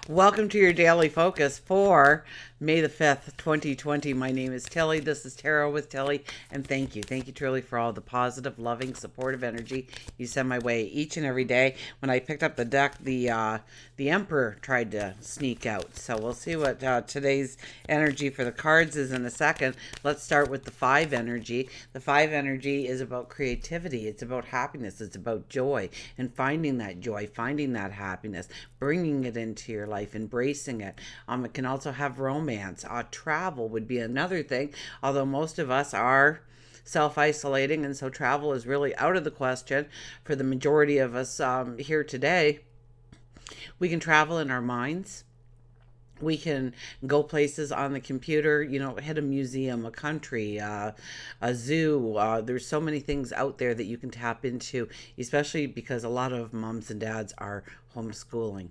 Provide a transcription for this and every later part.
Welcome to your daily focus for May the 5th, 2020. My name is Tilly. This is Tarot with Tilly. And thank you. Thank you truly for all the positive, loving, supportive energy you send my way each and every day. When I picked up the deck, the Emperor tried to sneak out. So we'll see what today's energy for the cards is in a second. Let's start with the 5 energy. The 5 energy is about creativity. It's about happiness. It's about joy and finding that joy, finding that happiness, bringing it into your life, embracing it. It can also have romance. Travel would be another thing, although most of us are self-isolating, and so travel is really out of the question for the majority of us here today. We can travel in our minds. We can go places on the computer, hit a museum, a country, a zoo. There's so many things out there that you can tap into, especially because a lot of moms and dads are homeschooling.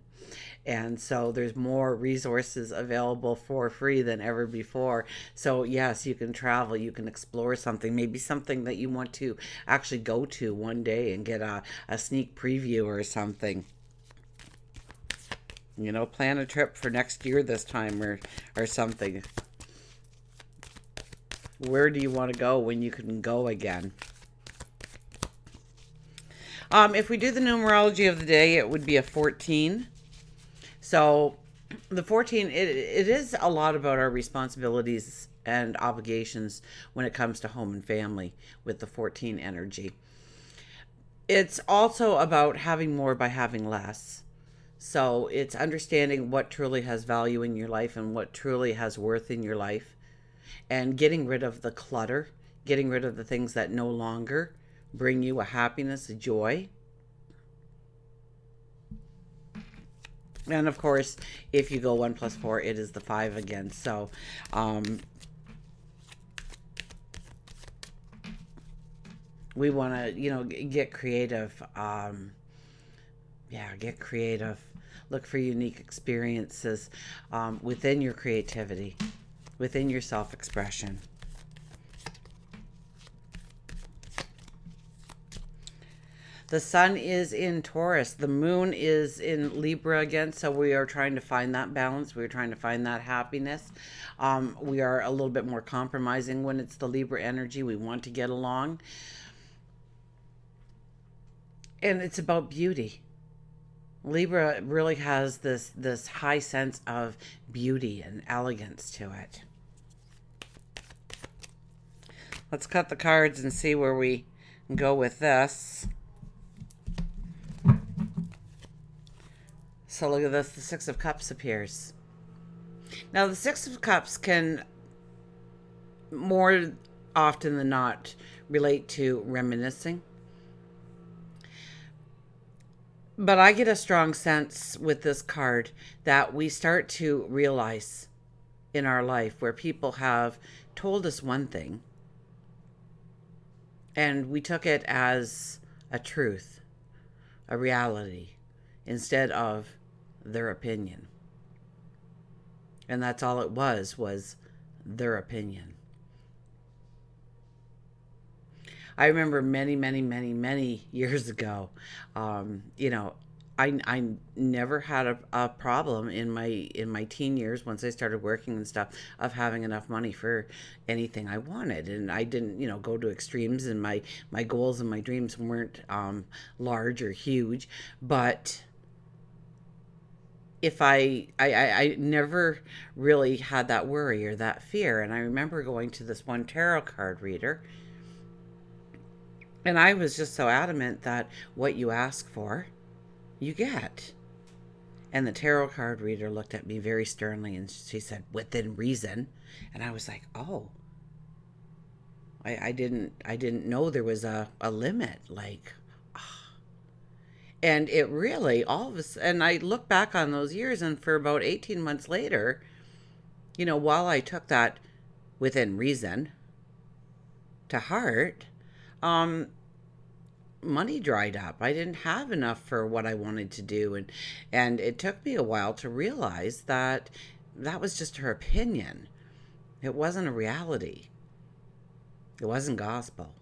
And so there's more resources available for free than ever before. So yes, you can travel, you can explore something, maybe something that you want to actually go to one day and get a sneak preview or something. Plan a trip for next year this time or something. Where do you want to go when you can go again? If we do the numerology of the day, it would be a 14. So the 14, it is a lot about our responsibilities and obligations when it comes to home and family with the 14 energy. It's also about having more by having less. So it's understanding what truly has value in your life and what truly has worth in your life, and getting rid of the clutter, getting rid of the things that no longer bring you a happiness, a joy. And of course, if you go 1 plus 4, it is the 5 again. So, we want to, get creative. Get creative. Look for unique experiences within your creativity, within your self-expression. The sun is in Taurus. The moon is in Libra again. So we are trying to find that balance. We're trying to find that happiness. We are a little bit more compromising when it's the Libra energy. We want to get along. And it's about beauty. Libra really has this high sense of beauty and elegance to it. Let's cut the cards and see where we go with this. So look at this, the 6 of Cups appears. Now the 6 of Cups can more often than not relate to reminiscing. But I get a strong sense with this card that we start to realize in our life where people have told us one thing and we took it as a truth, a reality, instead of their opinion. And that's all it was their opinion. I remember many years ago, I never had a problem in my teen years, once I started working and stuff, of having enough money for anything I wanted. And I didn't, go to extremes, and my goals and my dreams weren't large or huge. But if I never really had that worry or that fear. And I remember going to this one tarot card reader, and I was just so adamant that what you ask for, you get. And the tarot card reader looked at me very sternly and she said, within reason. And I was like, oh, I didn't know there was a limit. Like, and it really, all of us, and I look back on those years, and for about 18 months later, while I took that within reason to heart, money dried up. I didn't have enough for what I wanted to do, and it took me a while to realize that was just her opinion. It wasn't a reality. It wasn't gospel.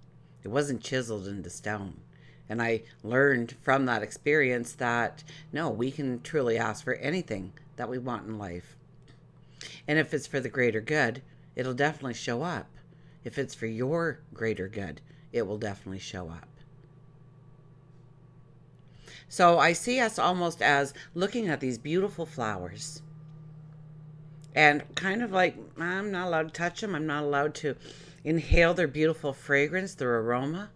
It wasn't chiseled into stone. And I learned from that experience that no, we can truly ask for anything that we want in life. And if it's for the greater good, it'll definitely show up. If it's for your greater good, it will definitely show up. So I see us almost as looking at these beautiful flowers and kind of like, I'm not allowed to touch them. I'm not allowed to inhale their beautiful fragrance, their aroma.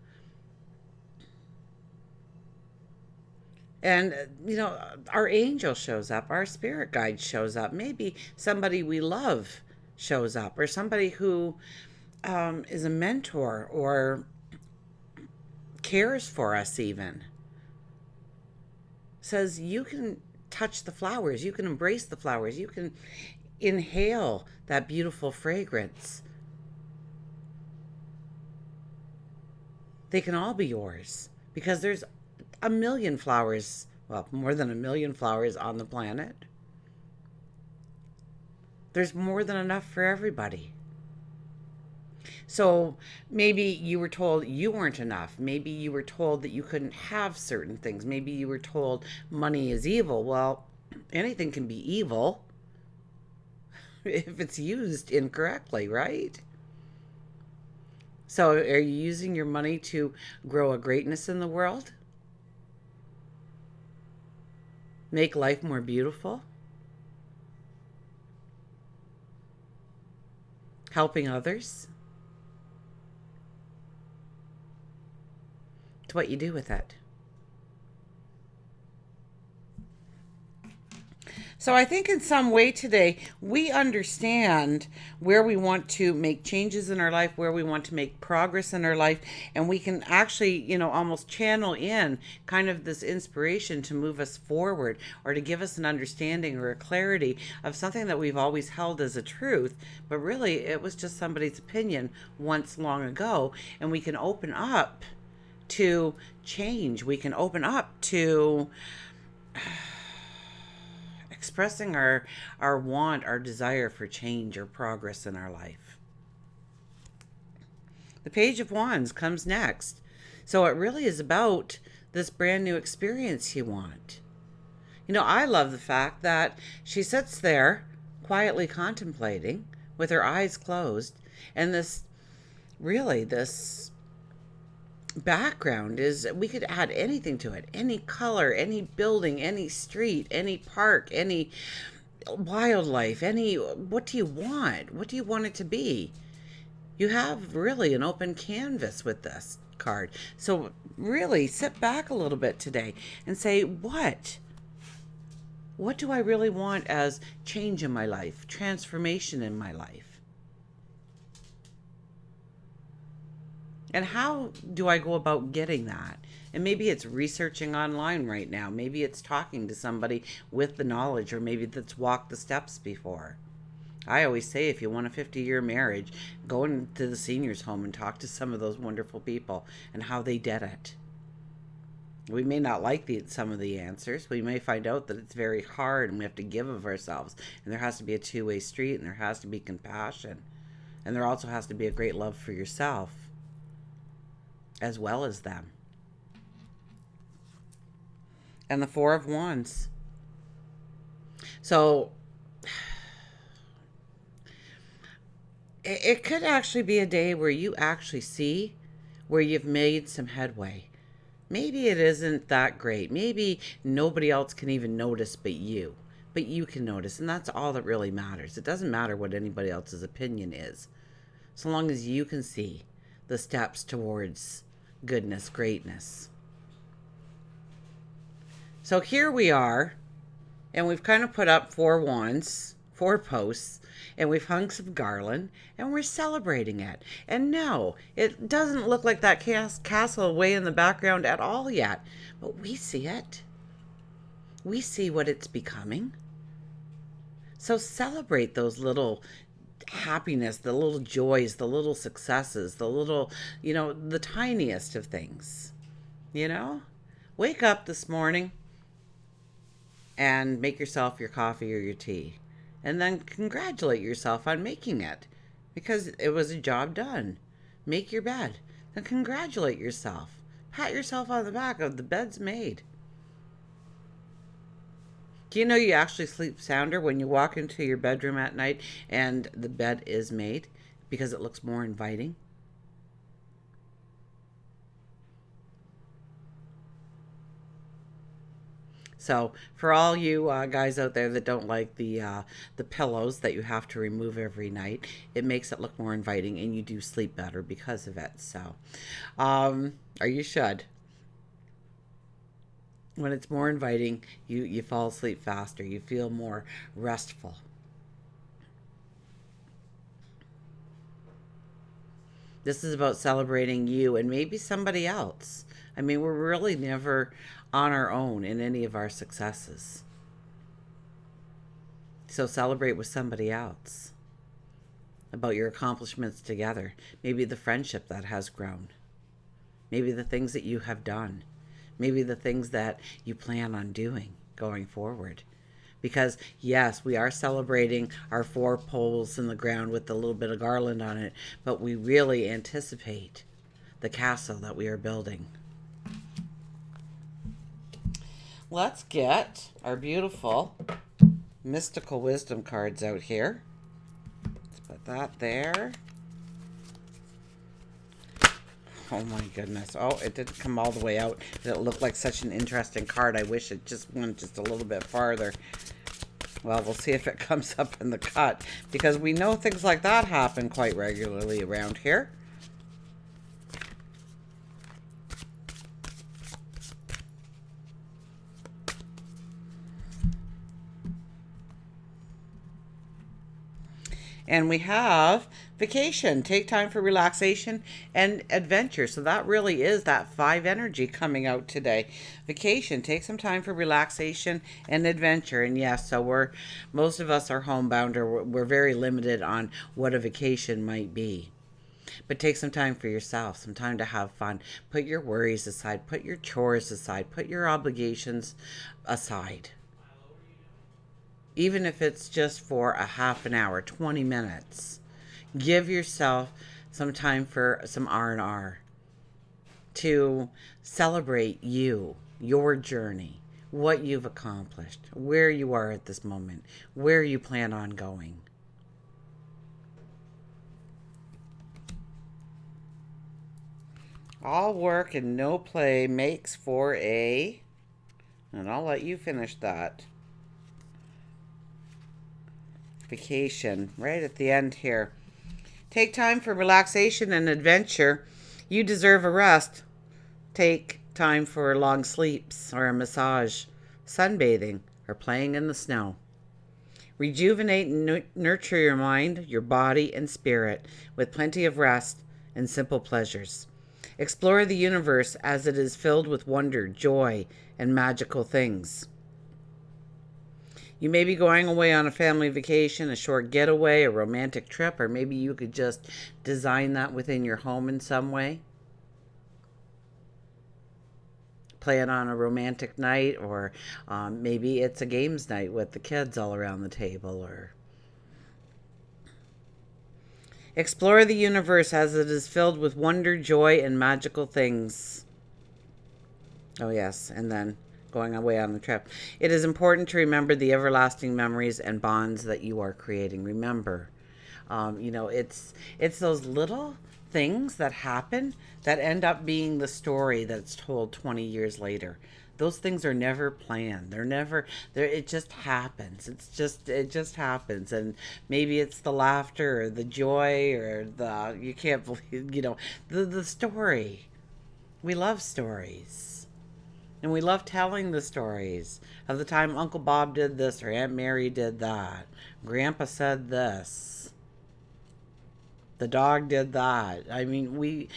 And, our angel shows up, our spirit guide shows up. Maybe somebody we love shows up, or somebody who is a mentor or cares for us even. Says you can touch the flowers, you can embrace the flowers, you can inhale that beautiful fragrance. They can all be yours because there's a million flowers, well, more than a million flowers on the planet. There's more than enough for everybody. So maybe you were told you weren't enough. Maybe you were told that you couldn't have certain things. Maybe you were told money is evil. Well, anything can be evil if it's used incorrectly, right? So are you using your money to grow a greatness in the world? Make life more beautiful? Helping others? It's what you do with it. So I think in some way today, we understand where we want to make changes in our life, where we want to make progress in our life, and we can actually, almost channel in kind of this inspiration to move us forward or to give us an understanding or a clarity of something that we've always held as a truth, but really it was just somebody's opinion once long ago, and we can open up to change. We can open up to expressing our want, our desire for change or progress in our life. The Page of Wands comes next. So it really is about this brand new experience you want. I love the fact that she sits there quietly contemplating with her eyes closed, and this background is, we could add anything to it, any color, any building, any street, any park, any wildlife, what do you want it to be? You have really an open canvas with this card. So really sit back a little bit today and say, what do I really want as change in my life, transformation in my life? And how do I go about getting that? And maybe it's researching online right now. Maybe it's talking to somebody with the knowledge, or maybe that's walked the steps before. I always say, if you want a 50-year marriage, go into the seniors' home and talk to some of those wonderful people and how they did it. We may not like some of the answers. We may find out that it's very hard and we have to give of ourselves. And there has to be a two-way street, and there has to be compassion. And there also has to be a great love for yourself as well as them. And the Four of Wands. So it could actually be a day where you actually see where you've made some headway. Maybe it isn't that great. Maybe nobody else can even notice but you. But you can notice, and that's all that really matters. It doesn't matter what anybody else's opinion is, so long as you can see the steps towards goodness, greatness. So here we are, and we've kind of put up 4 wands, 4 posts, and we've hung some garland, and we're celebrating it. And no, it doesn't look like that castle way in the background at all yet, but we see it. We see what it's becoming. So celebrate those little happiness, the little joys, the little successes, the little, the tiniest of things. Wake up this morning and make yourself your coffee or your tea, and then congratulate yourself on making it, because it was a job done. Make your bed, then congratulate yourself. Pat yourself on the back of the bed's made. Do you know you actually sleep sounder when you walk into your bedroom at night and the bed is made because it looks more inviting? So for all you guys out there that don't like the pillows that you have to remove every night, it makes it look more inviting, and you do sleep better because of it. So, or you should. When it's more inviting, you fall asleep faster. You feel more restful. This is about celebrating you and maybe somebody else. I mean, we're really never on our own in any of our successes. So celebrate with somebody else about your accomplishments together. Maybe the friendship that has grown. Maybe the things that you have done. Maybe the things that you plan on doing going forward. Because, yes, we are celebrating our 4 poles in the ground with a little bit of garland on it, but we really anticipate the castle that we are building. Let's get our beautiful mystical wisdom cards out here. Let's put that there. Oh my goodness. Oh, it didn't come all the way out. It looked like such an interesting card. I wish it just went just a little bit farther. Well, we'll see if it comes up in the cut, because we know things like that happen quite regularly around here. And we have vacation, take time for relaxation and adventure. So that really is that 5 energy coming out today. Vacation, take some time for relaxation and adventure. And yes, so most of us are homebound, or we're very limited on what a vacation might be. But take some time for yourself, some time to have fun. Put your worries aside, put your chores aside, put your obligations aside. Even if it's just for a half an hour, 20 minutes. Give yourself some time for some R&R to celebrate you, your journey, what you've accomplished, where you are at this moment, where you plan on going. All work and no play makes for and I'll let you finish that. Vacation, right at the end here. Take time for relaxation and adventure. You deserve a rest. Take time for long sleeps or a massage, sunbathing, or playing in the snow. Rejuvenate and nurture your mind, your body, and spirit with plenty of rest and simple pleasures. Explore the universe as it is filled with wonder, joy, and magical things. You may be going away on a family vacation, a short getaway, a romantic trip, or maybe you could just design that within your home in some way. Plan on a romantic night, or maybe it's a games night with the kids all around the table. Or explore the universe as it is filled with wonder, joy, and magical things. Oh yes, and then going away on the trip. It is important to remember the everlasting memories and bonds that you are creating. Remember, it's those little things that happen that end up being the story that's told 20 years later. Those things are never planned. They're never there. It just happens. It just happens. And maybe it's the laughter or the joy or you can't believe, the story. We love stories. And we love telling the stories of the time Uncle Bob did this or Aunt Mary did that. Grandpa said this. The dog did that. I mean, we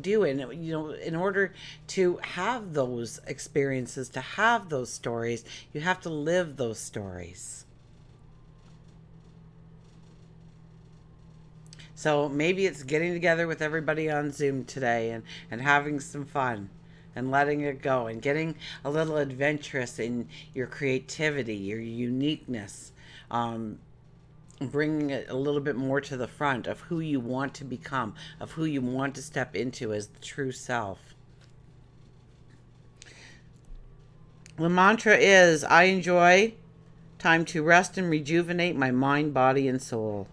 do. And, in order to have those experiences, to have those stories, you have to live those stories. So maybe it's getting together with everybody on Zoom today and having some fun and letting it go and getting a little adventurous in your creativity, your uniqueness, bringing it a little bit more to the front of who you want to become, of who you want to step into as the true self. The mantra is, I enjoy time to rest and rejuvenate my mind, body, and soul.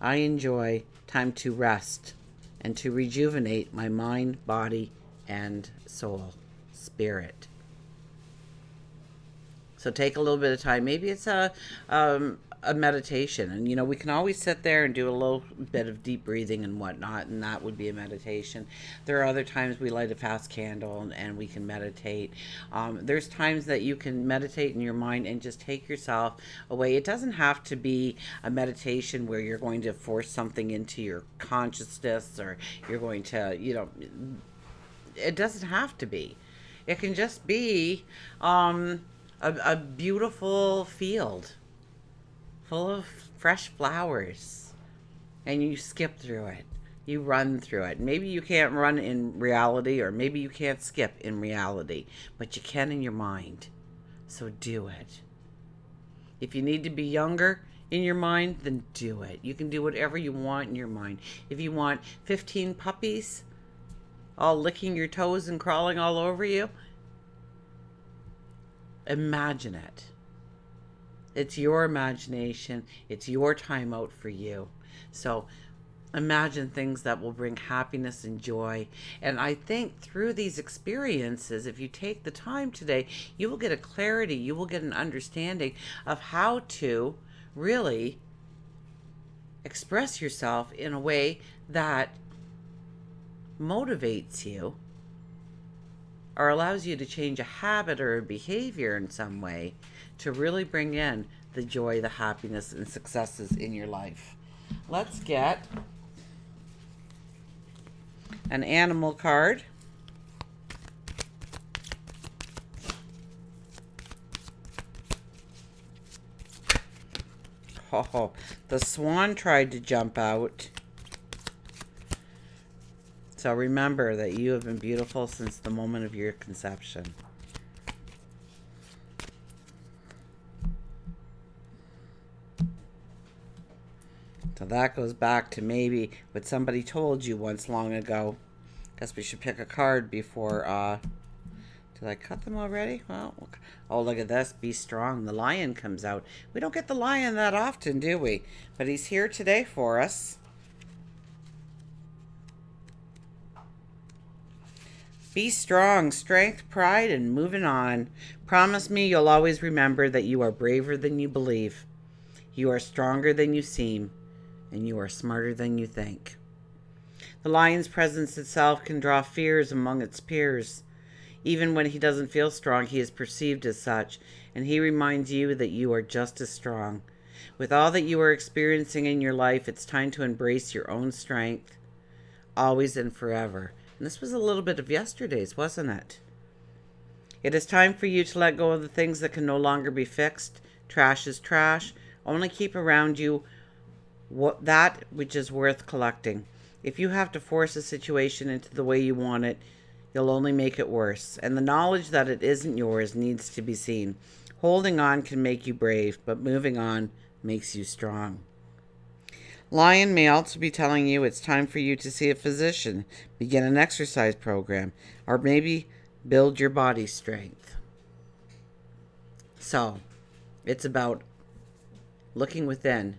I enjoy time to rest and to rejuvenate my mind, body, and soul, spirit. So take a little bit of time. Maybe it's a meditation, and we can always sit there and do a little bit of deep breathing and whatnot, and that would be a meditation. There are other times we light a fast candle and we can meditate. There's times that you can meditate in your mind and just take yourself away. It doesn't have to be a meditation where you're going to force something into your consciousness, or you're going to, it doesn't have to be. It can just be a beautiful field full of fresh flowers, and you skip through it. You run through it. Maybe you can't run in reality, or maybe you can't skip in reality, but you can in your mind. So do it. If you need to be younger in your mind, then do it. You can do whatever you want in your mind. If you want 15 puppies all licking your toes and crawling all over you, imagine it. It's your imagination. It's your time out for you. So imagine things that will bring happiness and joy. And I think through these experiences, if you take the time today, you will get a clarity, you will get an understanding of how to really express yourself in a way that motivates you, or allows you to change a habit or a behavior in some way to really bring in the joy, the happiness, and successes in your life. Let's get an animal card. Oh, the swan tried to jump out. So remember that you have been beautiful since the moment of your conception. So that goes back to maybe what somebody told you once long ago. Guess we should pick a card before, did I cut them already? Well, oh, look at this. Be strong. The lion comes out. We don't get the lion that often, do we? But he's here today for us. Be strong, strength, pride, and moving on. Promise me you'll always remember that you are braver than you believe. You are stronger than you seem, and you are smarter than you think. The lion's presence itself can draw fears among its peers. Even when he doesn't feel strong, he is perceived as such, and he reminds you that you are just as strong. With all that you are experiencing in your life, it's time to embrace your own strength, always and forever. And this was a little bit of yesterday's, wasn't it? It is time for you to let go of the things that can no longer be fixed. Trash is trash. Only keep around you that which is worth collecting. If you have to force a situation into the way you want it, you'll only make it worse. And the knowledge that it isn't yours needs to be seen. Holding on can make you brave, but moving on makes you strong. Lion may also be telling you it's time for you to see a physician, begin an exercise program, or maybe build your body strength. So, it's about looking within,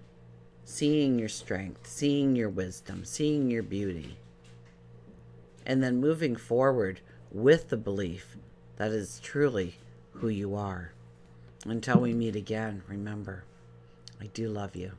seeing your strength, seeing your wisdom, seeing your beauty, and then moving forward with the belief that is truly who you are. Until we meet again, remember, I do love you.